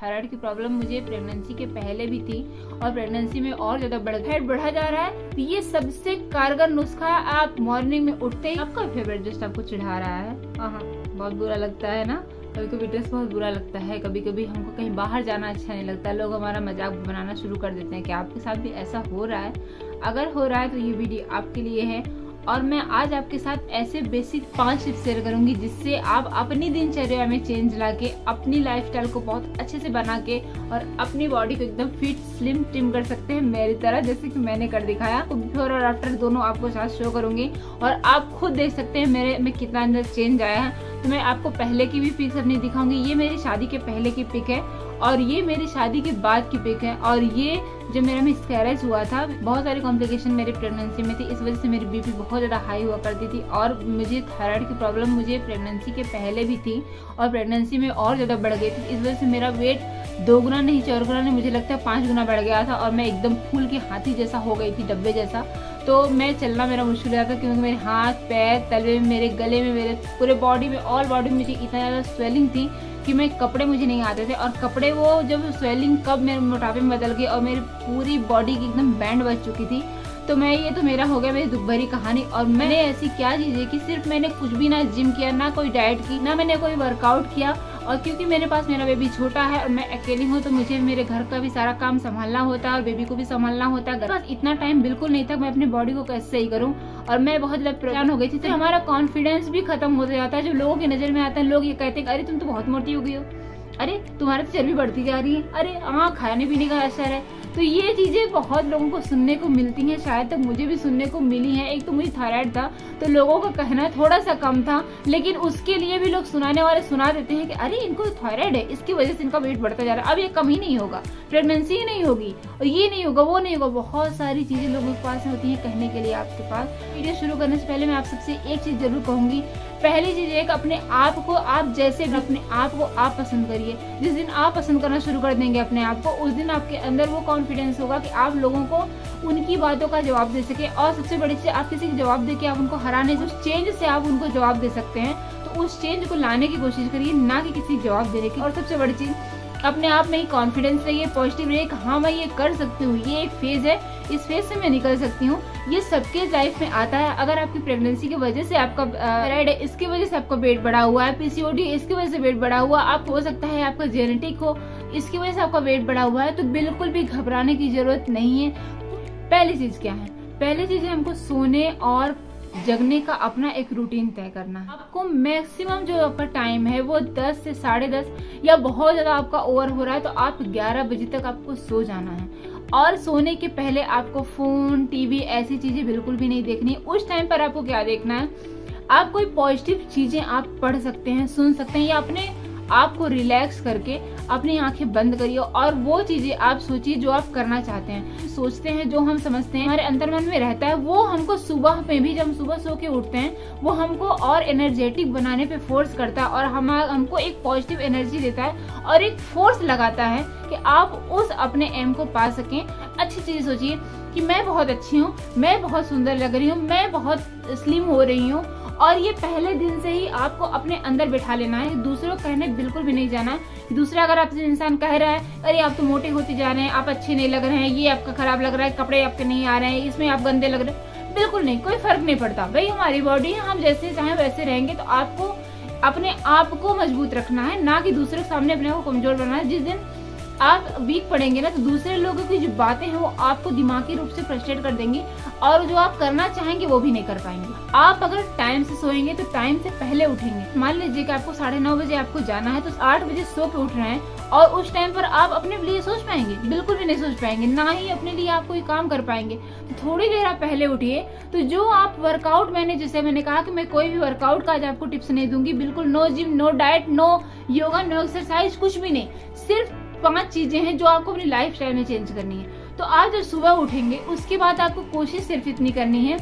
Thyroid की problem मुझे pregnancy के पहले भी थी और प्रेगनेंसी में और ज्यादा बढ़ा जा रहा है। तो ये सबसे कारगर नुस्खा, आप मॉर्निंग में उठते ही आपका फेवरेट दोस्त आपको चिढ़ा रहा है। हाँ, बहुत बुरा लगता है ना, कभी कभी ड्रेस बहुत बुरा लगता है, कभी कभी हमको कहीं बाहर जाना अच्छा नहीं लगता, लोग हमारा मजाक बनाना शुरू कर देते हैं। क्या आपके साथ भी ऐसा हो रहा है? अगर हो रहा है तो ये वीडियो आपके लिए है। और मैं आज आपके साथ ऐसे बेसिक 5 टिप्स शेयर करूंगी जिससे आप अपनी दिनचर्या में चेंज लाके अपनी लाइफस्टाइल को बहुत अच्छे से बना के और अपनी बॉडी को एकदम फिट स्लिम ट्रिम कर सकते हैं मेरी तरह, जैसे कि मैंने कर दिखाया। तो बिफोर और आफ्टर दोनों आपको साथ शो करूंगी और आप खुद देख सकते हैं मेरे में कितना अंदर चेंज आया है। तो मैं आपको पहले की भी पिक्स अपनी दिखाऊंगी। ये मेरी शादी के पहले की पिक है और ये मेरी शादी के बाद की पिक है। और ये जब मेरा मिसकैरेज हुआ था, बहुत सारी कॉम्प्लिकेशन मेरी प्रेगनेंसी में थी, इस वजह से मेरी बीपी बहुत ज़्यादा हाई हुआ करती थी और मुझे थायराइड की प्रॉब्लम मुझे प्रेगनेंसी के पहले भी थी और प्रेगनेंसी में और ज़्यादा बढ़ गई थी। इस वजह से मेरा वेट 2 गुना नहीं 4 गुना नहीं, मुझे लगता है 5 गुना बढ़ गया था और मैं एकदम फूल की हाथी जैसा हो गई थी, डब्बे जैसा। तो मैं चलना मेरा मुश्किल हो जाता क्योंकि मेरे हाथ पैर तलवे में, मेरे गले में, मेरे पूरे बॉडी में, ऑल बॉडी में मुझे इतना ज़्यादा स्वेलिंग थी कि मैं कपड़े मुझे नहीं आते थे। और कपड़े वो जब स्वेलिंग कब मेरे मोटापे में बदल गई और मेरी पूरी बॉडी की एकदम बैंड बज चुकी थी। तो मैं ये तो मेरा हो गया मेरी दुख भरी कहानी। और मैंने ऐसी क्या चीज़ है कि सिर्फ मैंने कुछ भी ना जिम किया, ना कोई डाइट की, ना मैंने कोई वर्कआउट किया। और क्योंकि मेरे पास मेरा बेबी छोटा है और मैं अकेली हूँ तो मुझे मेरे घर का भी सारा काम संभालना होता है और बेबी को भी संभालना होता है। बस इतना टाइम बिल्कुल नहीं था मैं अपनी बॉडी को कैसे सही करूँ। और मैं बहुत ज्यादा परेशान हो गई थी। तो हमारा कॉन्फिडेंस भी खत्म हो जाता है। जो लोगों की नजर में आता है, लोग ये कहते हैं अरे तुम तो बहुत मोटी हो गई हो, अरे तुम्हारी तो चर्बी बढ़ती जा रही है, अरे हाँ खाने पीने का असर है। तो ये चीजें बहुत लोगों को सुनने को मिलती हैं, शायद तक मुझे भी सुनने को मिली है। एक तो मुझे थायराइड था तो लोगों का कहना थोड़ा सा कम था, लेकिन उसके लिए भी लोग सुनाने वाले सुना देते हैं कि अरे इनको थायराइड है, इसकी वजह से इनका वेट बढ़ता जा रहा है, अब ये कम ही नहीं होगा, प्रेगनेंसी ही नहीं होगी और ये नहीं होगा, वो नहीं होगा। बहुत सारी चीजें लोगों के पास होती है कहने के लिए आपके पास। वीडियो शुरू करने से पहले मैं आप सबसे एक चीज जरूर कहूंगी। पहली चीज है कि अपने आप को आप जैसे अपने आप को आप पसंद करिए। जिस दिन आप पसंद करना शुरू कर देंगे अपने आप को, उस दिन आपके अंदर वो कॉन्फिडेंस होगा कि आप लोगों को उनकी बातों का जवाब दे सके। और सबसे बड़ी चीज, आप किसी के जवाब दे के आप उनको हराने से, उस चेंज से आप उनको जवाब दे सकते हैं। तो उस चेंज को लाने की कोशिश करिए, ना कि किसी जवाब देने की। और सबसे बड़ी चीज, अपने आप में ही कॉन्फिडेंस रहिए, पॉजिटिव रहिए कि हाँ मैं ये कर सकती हूँ, ये एक फेज है, इस फेज से मैं निकल सकती हूँ। ये सबके लाइफ में आता है। अगर आपकी प्रेगनेंसी की वजह से आपका थायराइड है, इसकी वजह से आपका वेट बढ़ा हुआ है, पीसीओडी इसकी वजह से वेट बढ़ा हुआ, आप हो सकता है आपका जेनेटिक हो, इसकी वजह से आपका वेट बढ़ा हुआ है, तो बिल्कुल भी घबराने की जरूरत नहीं है। पहली चीज क्या है? पहली चीज है हमको सोने और जगने का अपना एक रूटीन तय करना है। आपको मैक्सिमम जो आपका टाइम है वो 10 से 10:30, या बहुत ज्यादा आपका ओवर हो रहा है तो आप 11 बजे तक आपको सो जाना है। और सोने के पहले आपको फोन, टीवी ऐसी चीजें बिल्कुल भी नहीं देखनी। उस टाइम पर आपको क्या देखना है, आप कोई पॉजिटिव चीजें आप पढ़ सकते हैं, सुन सकते हैं, या अपने आप को रिलैक्स करके अपनी आंखें बंद करिए और वो चीजें आप सोचिए जो आप करना चाहते हैं। सोचते हैं, जो हम समझते हैं हमारे अंतर्मन में रहता है, वो हमको सुबह में भी, जब हम सुबह सो के उठते हैं, वो हमको और एनर्जेटिक बनाने पे फोर्स करता है और हमको एक पॉजिटिव एनर्जी देता है और एक फोर्स लगाता है कि आप उस अपने एम को पा सकें। अच्छी चीज सोचिए कि मैं बहुत अच्छी हूँ, मैं बहुत सुंदर लग रही हूँ, मैं बहुत स्लिम हो रही हूँ। और ये पहले दिन से ही आपको अपने अंदर बैठा लेना है, दूसरों को कहने बिल्कुल भी नहीं जाना है। दूसरा अगर आपसे इंसान कह रहा है अरे आप तो मोटे होते जा रहे हैं, आप अच्छे नहीं लग रहे हैं, ये आपका खराब लग रहा है, कपड़े आपके नहीं आ रहे हैं, इसमें आप गंदे लग रहे हैं, बिल्कुल नहीं, कोई फर्क नहीं पड़ता भाई, हमारी बॉडी है, हम जैसे चाहें वैसे रहेंगे। तो आपको अपने आप को मजबूत रखना है, ना कि दूसरे के सामने अपने को कमजोर बनाना है। जिस दिन आप वीक पड़ेंगे ना तो दूसरे लोगों की जो बातें हैं वो आपको दिमागी रूप से फ्रस्ट्रेट कर देंगी और जो आप करना चाहेंगे वो भी नहीं कर पाएंगे। आप अगर टाइम से सोएंगे तो टाइम से पहले उठेंगे। मान लीजिए कि आपको 9:30 बजे आपको जाना है तो 8 बजे सो के उठ रहे हैं और उस टाइम पर आप अपने लिए सोच पाएंगे? बिल्कुल भी नहीं सोच पाएंगे, ना ही अपने लिए आप कोई काम कर पाएंगे। तो थोड़ी देर आप पहले उठिए। तो जो आप वर्कआउट, जैसे मैंने कहा कि मैं कोई भी वर्कआउट का आज आपको टिप्स नहीं दूंगी, बिल्कुल no gym, no diet, no yoga, no exercise, कुछ भी नहीं। सिर्फ 5 चीजें हैं जो आपको अपनी लाइफस्टाइल में चेंज करनी है। तो आप जब सुबह उठेंगे उसके बाद आपको कोशिश सिर्फ इतनी करनी है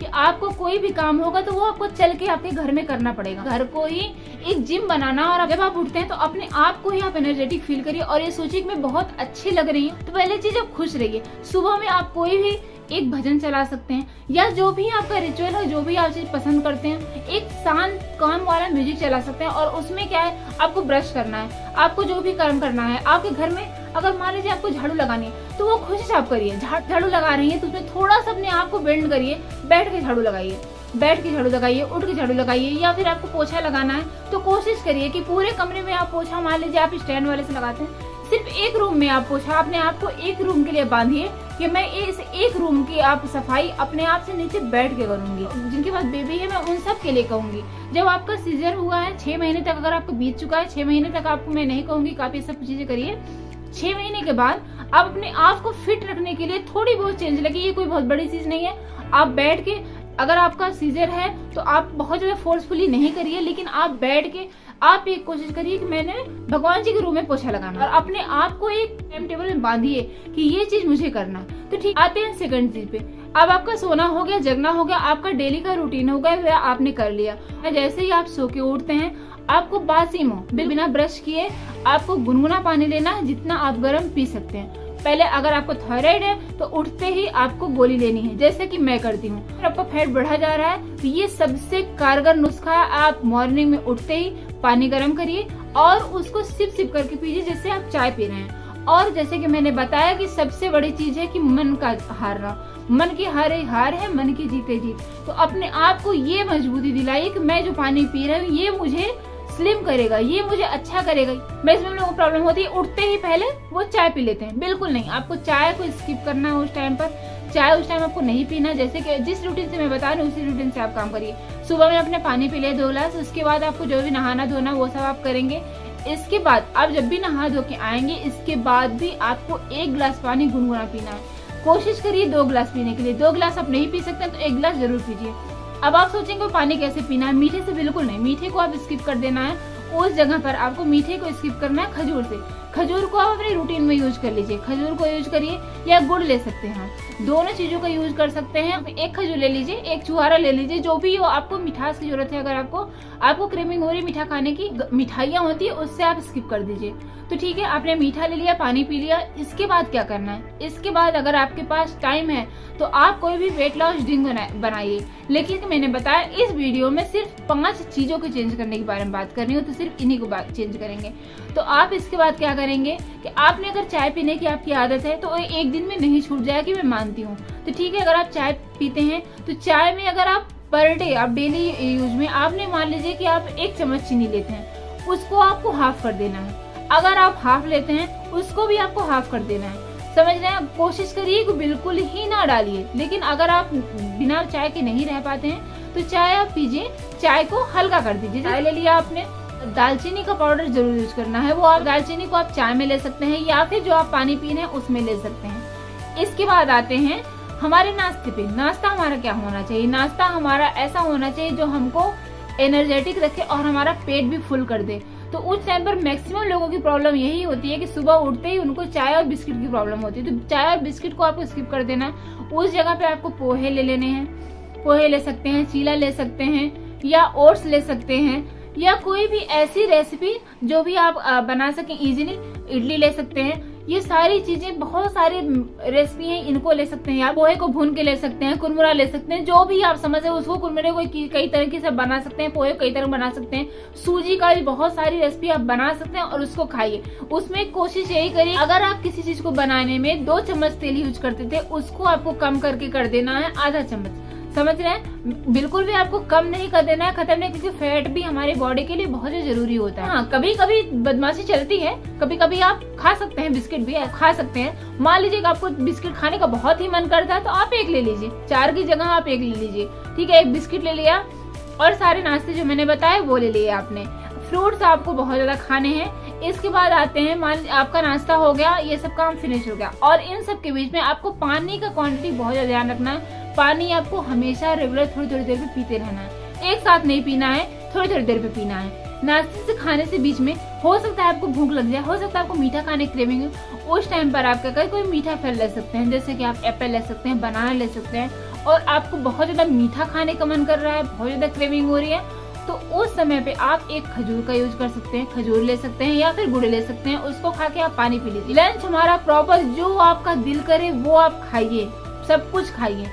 कि आपको कोई भी काम होगा तो वो आपको चल के आपके घर में करना पड़ेगा। घर को ही एक जिम बनाना, और जब आप उठते हैं तो अपने आप को ही आप एनर्जेटिक फील करिए और ये सोचिए कि मैं बहुत अच्छी लग रही हूँ। तो पहले चीज आप खुश रहिए। सुबह में आप कोई भी एक भजन चला सकते हैं, या जो भी आपका रिचुअल है, जो भी आप चीज पसंद करते हैं, एक शांत काम वाला म्यूजिक चला सकते हैं। और उसमें क्या है, आपको ब्रश करना है, आपको जो भी काम करना है आपके घर में, अगर मान लीजिए आपको झाड़ू लगानी है तो वो खुशी से आप करिए। झाड़ू लगा रही है तो उसमें थोड़ा सा अपने आप को बेंड करिए, बैठ के झाड़ू लगाइए, बैठ के झाड़ू लगाइए, उठ के झाड़ू लगाइए। या फिर आपको पोछा लगाना है तो कोशिश करिए कि पूरे कमरे में आप पोछा, मान लीजिए आप स्टैंड वाले से लगाते हैं, सिर्फ एक रूम में आप पोछा अपने आप को एक रूम के लिए बांधिए कि मैं इस एक रूम की आप सफाई अपने आप से नीचे बैठ के करूंगी। जिनके पास बेबी है मैं उन सब के लिए कहूंगी, जब आपका सीजर हुआ है 6 महीने तक, अगर आपको बीत चुका है 6 महीने तक, आपको मैं नहीं कहूंगी कि आप ये सब चीजें करिए। 6 महीने के बाद आप अपने आप को फिट रखने के लिए थोड़ी बहुत चेंज लगी, ये कोई बहुत बड़ी चीज नहीं है। आप बैठ के, अगर आपका सीजर है तो आप बहुत ज्यादा फोर्सफुली नहीं करिए, लेकिन आप बैठ के आप एक कोशिश करिए कि मैंने भगवान जी के रूम में पोछा लगाना, और अपने आप को एक टाइम टेबल में बांधिए कि ये चीज मुझे करना है। तो ठीक, आते हैं सेकंड चीज पे। अब आपका सोना हो गया, जगना हो गया, आपका डेली का रूटीन हो गया, वह आपने कर लिया। जैसे ही आप सो के उठते हैं, आपको बासी मुंह बिना ब्रश किए आपको गुनगुना पानी लेना है, जितना आप गर्म पी सकते हैं। पहले अगर आपको थायराइड है तो उठते ही आपको गोली लेनी है, जैसे कि मैं करती हूँ। अगर आपका फैट बढ़ा जा रहा है तो ये सबसे कारगर नुस्खा है। आप मॉर्निंग में उठते ही पानी गर्म करिए और उसको सिप सिप करके पीजिए, जैसे आप चाय पी रहे हैं। और जैसे कि मैंने बताया कि सबसे बड़ी चीज है कि मन का हारना, मन की हारे हार है, मन की जीते जीत। तो अपने आप को ये मजबूती दिलाइए कि मैं जो पानी पी रहा हूँ ये मुझे स्लिम करेगा, ये मुझे अच्छा करेगा। मैं इसमें लोगों को प्रॉब्लम होती है, उठते ही पहले वो चाय पी लेते हैं। बिल्कुल नहीं, आपको चाय को स्किप करना है उस टाइम पर। चाय उस टाइम आपको नहीं पीना, जैसे कि जिस रूटीन से मैं बता रही हूँ उसी रूटीन से आप काम करिए। सुबह में अपने पानी पी लिया 2 गिलास, उसके बाद आपको जो भी नहाना धोना वो सब आप करेंगे। इसके बाद आप जब भी नहा धो के आएंगे, इसके बाद भी आपको 1 गिलास पानी गुनगुना पीना है। कोशिश करिए 2 गिलास पीने के लिए। 2 गिलास आप नहीं पी सकते तो 1 गिलास जरूर पीजिए। अब आप सोचेंगे पानी कैसे पीना है, मीठे से बिल्कुल नहीं, मीठे को आप स्किप कर देना है। उस जगह पर आपको मीठे को स्किप करना है खजूर से। खजूर को आप अपने रूटीन में यूज कर लीजिए, खजूर को यूज करिए, या गुड़ ले सकते हैं, दोनों चीजों का यूज कर सकते हैं। एक खजूर ले लीजिए, एक छुहारा ले लीजिए, जो भी हो, आपको मिठास की जरूरत है। अगर आपको क्रेविंग हो रही मीठा खाने की, मिठाइयाँ होती है उससे आप स्किप कर दीजिए। तो ठीक है, आपने मीठा ले लिया, पानी पी लिया। इसके बाद क्या करना है, इसके बाद अगर आपके पास टाइम है तो आप कोई भी वेट लॉस ड्रिंक बनाइए। लेकिन मैंने बताया इस वीडियो में सिर्फ 5 चीजों को चेंज करने के बारे में बात कर रही हूँ, तो सिर्फ इन्हीं को चेंज करेंगे। तो आप इसके बाद क्या करेंगे कि आपने अगर चाय पीने की आपकी आदत है तो एक दिन में नहीं छूट जाएगी, मैं मानती हूँ। तो ठीक है, अगर आप चाय पीते हैं तो चाय में अगर आप पर डे, आप डेली यूज में, आपने मान लीजिए कि आप 1 चम्मच चीनी लेते हैं, उसको आपको हाफ कर देना है। अगर आप हाफ लेते हैं उसको भी आपको हाफ कर देना है। समझ रहे हैं? कोशिश करिए कि बिल्कुल ही ना डालिए। लेकिन अगर आप बिना चाय के नहीं रह पाते हैं तो चाय आप पीजिए, चाय को हल्का कर दीजिए। चाय ले लिया आपने, दालचीनी का पाउडर जरूर यूज करना है। वो आप दालचीनी को आप चाय में ले सकते हैं, या फिर जो आप पानी पी रहे हैं उसमें ले सकते हैं। इसके बाद आते हैं हमारे नाश्ते पे। नाश्ता हमारा क्या होना चाहिए? नाश्ता हमारा ऐसा होना चाहिए जो हमको एनर्जेटिक रखे और हमारा पेट भी फुल कर दे। तो उस टाइम पर मैक्सिमम लोगों की प्रॉब्लम यही होती है कि सुबह उठते ही उनको चाय और बिस्किट की प्रॉब्लम होती है। तो चाय और बिस्किट को आपको स्किप कर देना है। उस जगह पे आपको पोहे ले लेने हैं, पोहे ले सकते हैं, चीला ले सकते हैं, या ओट्स ले सकते हैं, या कोई भी ऐसी रेसिपी जो भी आप बना सकें इजीली। इडली ले सकते हैं। ये सारी चीजें, बहुत सारी रेसिपी हैं, इनको ले सकते हैं। आप पोहे को भून के ले सकते हैं, कुरमुरा ले सकते हैं, जो भी आप समझ है उसको। कुरमुरे को कई तरीके से बना सकते हैं, पोहे कई तरह बना सकते हैं। सूजी का भी बहुत सारी रेसिपी आप बना सकते हैं और उसको खाइए। उसमें कोशिश यही करिए, अगर आप किसी चीज को बनाने में 2 चम्मच तेल यूज करते थे, उसको आपको कम करके कर देना है आधा चम्मच। समझ रहे हैं? बिल्कुल भी आपको कम नहीं कर देना है, खत्म नहीं, क्योंकि फैट भी हमारी बॉडी के लिए बहुत जरूरी होता है। हाँ, कभी कभी बदमाशी चलती है, कभी कभी आप खा सकते हैं, बिस्किट भी खा सकते हैं। मान लीजिए आपको बिस्किट खाने का बहुत ही मन करता है तो आप 1 ले लीजिए, 4 की जगह आप 1 ले लीजिए। ठीक है, 1 बिस्किट ले लिया और सारे नाश्ते जो मैंने बताए वो ले लिए आपने। फ्रूट्स आपको बहुत ज्यादा खाने हैं। इसके बाद आते हैं, मान लीजिए आपका नाश्ता हो गया, ये सब काम फिनिश हो गया, और इन सब के बीच में आपको पानी का क्वांटिटी बहुत ज्यादा ध्यान रखना है। पानी आपको हमेशा रेगुलर थोड़ी थोड़ी देर पे पीते रहना है। एक साथ नहीं पीना है, थोड़ी थोड़ी देर पे पीना है। नाश्ते से खाने से बीच में हो सकता है आपको भूख लग जाए, हो सकता है आपको मीठा खाने की क्रेविंग हो। उस टाइम पर आप क्या करें, कोई मीठा फल ले सकते हैं, जैसे कि आप एप्पल ले सकते हैं, बनाना ले सकते हैं, और आपको बहुत ज्यादा मीठा खाने का मन कर रहा है, बहुत ज्यादा क्रेविंग हो रही है, तो उस समय पे आप एक खजूर का यूज कर सकते हैं। खजूर ले सकते हैं या फिर गुड़ ले सकते हैं, उसको खा के आप पानी पी लीजिए। लंच हमारा प्रॉपर जो आपका दिल करे वो आप खाइए, सब कुछ खाइए।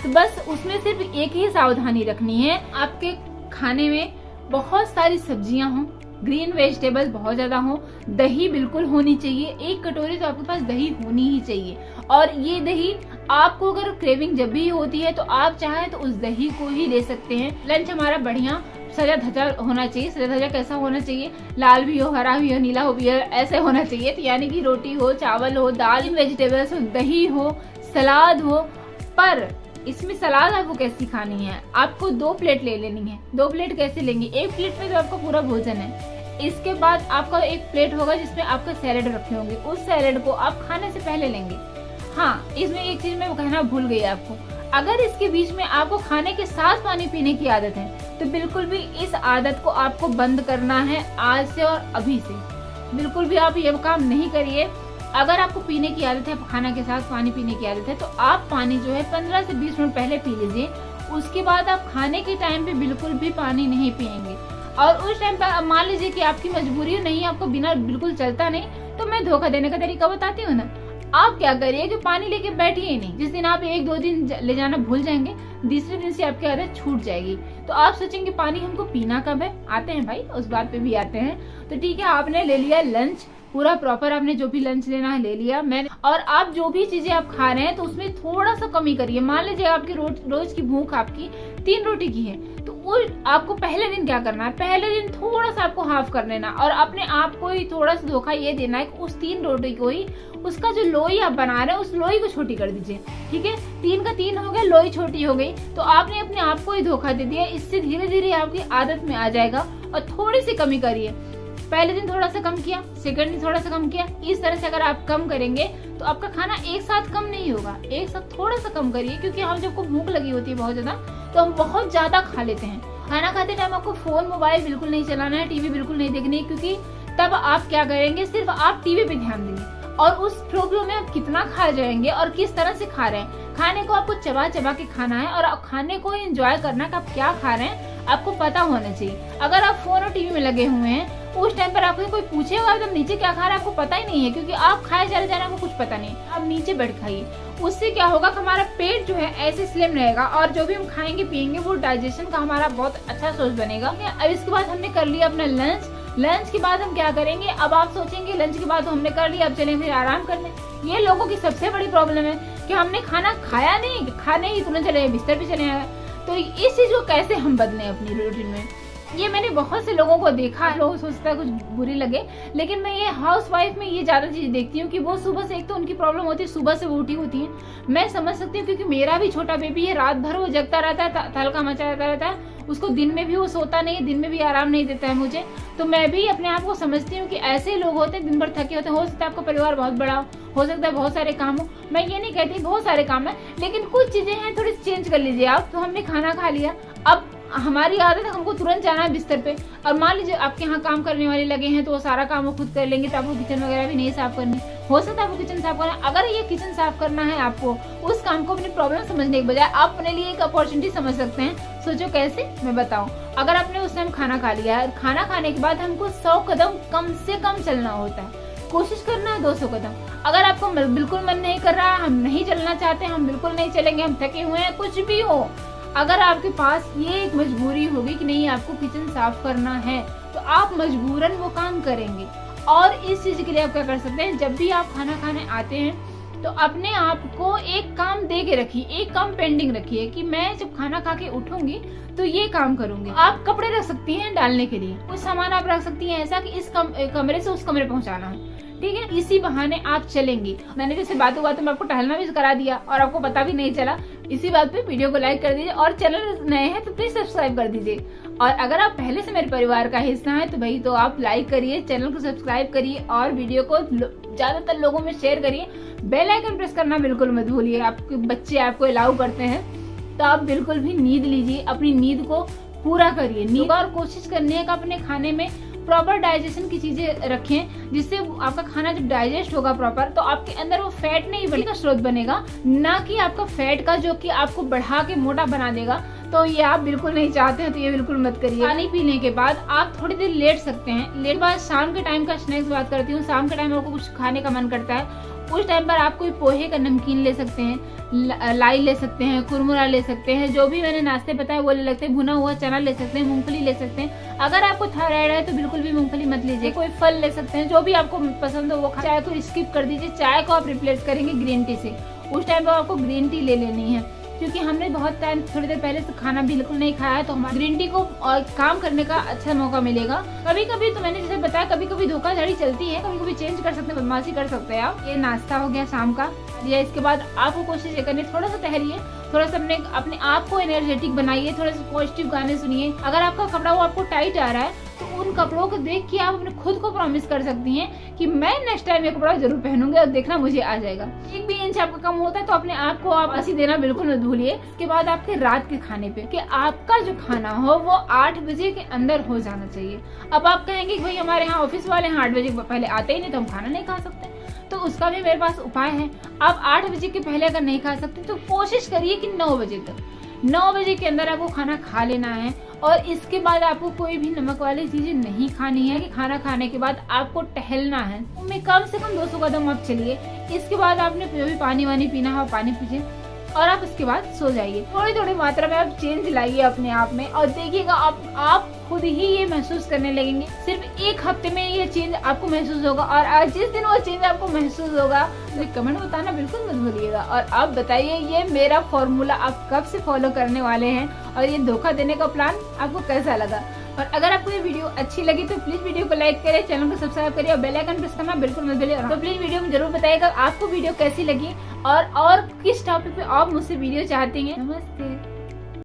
तो बस उसमें सिर्फ एक ही सावधानी रखनी है, आपके खाने में बहुत सारी सब्जियां हों, ग्रीन वेजिटेबल्स बहुत ज्यादा हो, दही बिल्कुल होनी चाहिए। एक कटोरी तो आपके पास दही होनी ही चाहिए। और ये दही आपको अगर क्रेविंग जब भी होती है तो आप चाहें तो उस दही को ही ले सकते हैं। लंच हमारा बढ़िया सजा धजा होना चाहिए। सजा धजा कैसा होना चाहिए? लाल भी हो, हरा भी हो, नीला हो भी हो, ऐसे होना चाहिए। तो यानी कि रोटी हो, चावल हो, दाल, वेजिटेबल्स हो, दही हो, सलाद हो। पर इसमें सलाद आपको कैसी खानी है? आपको 2 प्लेट ले लेनी है। 2 प्लेट कैसे लेंगे? 1 प्लेट में तो आपका पूरा भोजन है। इसके बाद आपका 1 प्लेट होगा जिसमें आपका सैलेड रखे होंगे। उस सैलेड को आप खाने से पहले लेंगे। हाँ, इसमें एक चीज मैं कहना भूल गई आपको, अगर इसके बीच में आपको खाने के साथ पानी पीने की आदत है तो बिल्कुल भी इस आदत को आपको बंद करना है आज से और अभी से। बिल्कुल भी आप ये काम नहीं करिए। अगर आपको पीने की आदत है, खाना के साथ पानी पीने की आदत है, तो आप पानी जो है 15 से 20 मिनट पहले पी लीजिए। उसके बाद आप खाने के टाइम पे बिल्कुल भी पानी नहीं पिएंगे। और उस टाइम पर मान लीजिए कि आपकी मजबूरी नहीं, आपको बिना बिल्कुल चलता नहीं, तो मैं धोखा देने का तरीका बताती हूँ ना। आप क्या करिए कि पानी लेके बैठिए ही नहीं। जिस दिन आप 1-2 दिन ले जाना भूल जाएंगे, तीसरे दिन से आपकी आदत छूट जाएगी। तो आप सोचेंगे पानी हमको पीना कब है? आते हैं भाई, उस बात पे भी आते हैं। तो ठीक है, आपने ले लिया लंच पूरा प्रॉपर, आपने जो भी लंच लेना है ले लिया। मैंने और आप जो भी चीजें आप खा रहे हैं तो उसमें थोड़ा सा कमी करिए। मान लीजिए आपकी रोज की भूख आपकी 3 रोटी की है, तो वो आपको पहले दिन क्या करना है? पहले दिन थोड़ा सा आपको हाफ कर लेना और अपने आप को ही थोड़ा सा धोखा ये देना है कि उस 3 रोटी को ही, उसका जो लोई आप बना रहे हैं उस लोई को छोटी कर दीजिए। ठीक है, 3 का 3 हो गया, लोई छोटी हो गई, तो आपने अपने आप को ही धोखा दे दिया। इससे धीरे धीरे आपकी आदत में आ जाएगा। और थोड़ी सी कमी करिए। पहले दिन थोड़ा सा कम किया, सेकंड दिन थोड़ा सा कम किया। इस तरह से अगर आप कम करेंगे तो आपका खाना एक साथ कम नहीं होगा, एक साथ थोड़ा सा कम करिए। क्योंकि हम जब को भूख लगी होती है बहुत ज्यादा, तो हम बहुत ज्यादा खा लेते हैं। खाना खाते टाइम आपको फोन मोबाइल बिल्कुल नहीं चलाना है, टीवी बिल्कुल नहीं देखनी है, क्योंकि तब आप क्या करेंगे, सिर्फ आप टीवी पे ध्यान देंगे और उस प्रोग्राम में आप कितना खा जाएंगे और किस तरह से खा रहे हैं। खाने को आपको चबा चबा के खाना है और खाने को एंजॉय करना है कि आप क्या खा रहे हैं, आपको पता होना चाहिए। अगर आप फोन और टीवी में लगे हुए हैं, उस टाइम पर आपको कोई पूछेगा एकदम नीचे क्या खा रहे हैं, आपको पता ही नहीं है, क्योंकि आप खाए जा रहे हैं, आपको कुछ पता नहीं। आप नीचे बैठ खाइए। उससे क्या होगा कि हमारा पेट जो है ऐसे स्लिम रहेगा और जो भी हम खाएंगे पिएंगे वो डाइजेशन का हमारा बहुत अच्छा सोर्स बनेगा। अब इसके बाद हमने कर लिया अपना लंच। लंच के बाद हम क्या करेंगे? अब आप सोचेंगे लंच के बाद तो हमने कर लिया, अब चलें फिर आराम करने। ये लोगों की सबसे बड़ी प्रॉब्लम है कि हमने खाना खाया नहीं, खाने ही तुरंत चले बिस्तर पे चले आए। तो इस चीज को कैसे हम बदलें अपनी रूटीन में? ये मैंने बहुत से लोगों को देखा है। लोग सोचता है कुछ बुरी लगे, लेकिन मैं ये हाउस वाइफ में ये ज्यादा चीज देखती हूँ कि वो सुबह से, एक तो उनकी प्रॉब्लम होती है सुबह से वो उठी होती है। मैं समझ सकती हूँ, क्योंकि मेरा भी छोटा बेबी है, रात भर वो जगता रहता है, तहलका मचाता रहता है। उसको दिन में भी वो सोता नहीं है, दिन में भी आराम नहीं देता है मुझे। तो मैं भी अपने आप को समझती हूँ कि ऐसे लोग होते हैं, दिन भर थके होते हैं। हो सकता है आपका परिवार बहुत बड़ा हो सकता है बहुत सारे काम हो। मैं ये नहीं कहती बहुत सारे काम है, लेकिन कुछ चीजें हैं थोड़ी चेंज कर लीजिए आप। तो हमने खाना खा लिया, अब हमारी आदत है हमको तुरंत जाना है बिस्तर पे। और मान लीजिए आपके यहाँ काम करने वाले लगे हैं तो वो सारा काम वो खुद कर लेंगे, तो आपको किचन वगैरह भी नहीं साफ करनी। हो सकता है आपको किचन साफ करना। अगर ये किचन साफ करना है आपको, उस काम को अपनी प्रॉब्लम समझने के बजाय आप अपने लिए एक अपॉर्चुनिटी समझ सकते हैं। सोचो कैसे, मैं बताऊं। अगर आपने उस टाइम खाना खा लिया है, खाना खाने के बाद हमको 100 कदम कम से कम चलना होता है। कोशिश करना है 200 कदम। अगर आपको बिल्कुल मन नहीं कर रहा, हम नहीं चलना चाहते, हम बिल्कुल नहीं चलेंगे, हम थके हुए हैं, कुछ भी हो, अगर आपके पास ये एक मजबूरी होगी कि नहीं आपको किचन साफ करना है, तो आप मजबूरन वो काम करेंगे। और इस चीज के लिए आप क्या कर सकते हैं, जब भी आप खाना खाने आते हैं तो अपने आप को एक काम दे के रखिए, एक काम पेंडिंग रखिए कि मैं जब खाना खा के उठूंगी तो ये काम करूंगी। आप कपड़े रख सकती हैं डालने के लिए, कुछ सामान आप रख सकती हैं ऐसा कि इस कमरे से उस कमरे पहुंचाना है। ठीक है, इसी बहाने आप चलेंगी। मैंने जैसे बातों में आपको टहलना भी करा दिया और आपको पता भी नहीं चला। इसी बात पे वीडियो को लाइक कर दीजिए और चैनल नए हैं तो प्लीज सब्सक्राइब कर दीजिए। और अगर आप पहले से मेरे परिवार का हिस्सा हैं तो भाई तो आप लाइक करिए, चैनल को सब्सक्राइब करिए और वीडियो को ज्यादातर लोगों में शेयर करिए। बेल आइकन प्रेस करना बिल्कुल मत भूलिए। आपके बच्चे आपको अलाउ करते हैं तो आप बिल्कुल भी नींद लीजिए, अपनी नींद को पूरा करिए। नींद और कोशिश करनी है कि अपने खाने में प्रॉपर डाइजेशन की चीजें रखें, जिससे आपका खाना जब डाइजेस्ट होगा प्रॉपर तो आपके अंदर वो फैट नहीं बनेगा, स्रोत बनेगा, ना कि आपका फैट का जो कि आपको बढ़ा के मोटा बना देगा। तो ये आप बिल्कुल नहीं चाहते हैं, तो ये बिल्कुल मत करिए। पानी पीने के बाद आप थोड़ी देर लेट सकते हैं। लेट बाद शाम के टाइम का स्नैक्स बात करती हूँ। शाम के टाइम आपको कुछ खाने का मन करता है, उस टाइम पर आप कोई पोहे का नमकीन ले सकते हैं, लाई ले सकते हैं, कुरमुरा ले सकते हैं, जो भी मैंने नाश्ते बताए वो ले सकते हैं, भुना हुआ चना ले सकते हैं, मूंगफली ले सकते हैं। अगर आपको थायराइड है तो बिल्कुल भी मूंगफली मत लीजिए। कोई फल ले सकते हैं, जो भी आपको पसंद हो वो। चाय को स्किप कर दीजिए, चाय को आप रिप्लेस करेंगे ग्रीन टी से। उस टाइम पर आपको ग्रीन टी ले लेनी है, क्योंकि हमने बहुत टाइम थोड़ी देर पहले से खाना बिल्कुल नहीं खाया है, तो हमारे ग्रीन टी को और काम करने का अच्छा मौका मिलेगा। कभी कभी तो मैंने जैसे बताया, कभी कभी धोखाधड़ी चलती है, कभी कभी चेंज कर सकते हैं, बदमाशी कर सकते हैं आप। ये नाश्ता हो गया शाम का, या इसके बाद आपको कोशिश ये करनी है थोड़ा सा टहलिए, थोड़ा सा अपने आप को एनर्जेटिक बनाइए, थोड़ा सा पॉजिटिव गाने सुनिए। अगर आपका कपड़ा वो आपको टाइट आ रहा है तो उन कपड़ों को देख के आप अपने खुद को प्रॉमिस कर सकती हैं कि मैं नेक्स्ट टाइम ये कपड़ा जरूर पहनूंगी और देखना मुझे आ जाएगा। 1 भी इंच आपका कम होता है तो अपने आप को आप हंसी देना बिल्कुल मत भूलिए। इसके बाद आपके रात के खाने पे कि आपका जो खाना हो वो 8 बजे के अंदर हो जाना चाहिए। अब आप कहेंगे भाई हमारे यहाँ ऑफिस वाले 8 बजे पहले आते ही नहीं तो हम खाना नहीं खा सकते, तो उसका भी मेरे पास उपाय है। आप 8 बजे के पहले अगर नहीं खा सकते तो कोशिश करिए कि 9 बजे तक, 9 बजे के अंदर आपको खाना खा लेना है। और इसके बाद आपको कोई भी नमक वाली चीजें नहीं खानी है। कि खाना खाने के बाद आपको टहलना है, में कम से कम 200 कदम आप चलिए। इसके बाद आपने जो भी पानी वानी पीना है पानी पीजिए और आप उसके बाद सो जाइए। थोड़ी थोड़ी मात्रा में आप चेंज लाइए अपने आप में और देखिएगा आप खुद ही ये महसूस करने लगेंगे। सिर्फ 1 हफ्ते में ये चेंज आपको महसूस होगा। और आज जिस दिन वो चेंज आपको महसूस होगा मुझे कमेंट बताना बिल्कुल मत भूलिएगा। और आप बताइए ये मेरा फॉर्मूला आप कब से फॉलो करने वाले हैं और ये धोखा देने का प्लान आपको कैसा लगा। और अगर आपको ये वीडियो अच्छी लगी तो प्लीज वीडियो को लाइक करें, चैनल को सब्सक्राइब करिए और बेल आइकन प्रेस करना बिल्कुल मत भूलिए। तो प्लीज वीडियो में जरूर बताइएगा आपको वीडियो कैसी लगी और किस टॉपिक पे आप मुझसे वीडियो चाहती हैं। नमस्ते।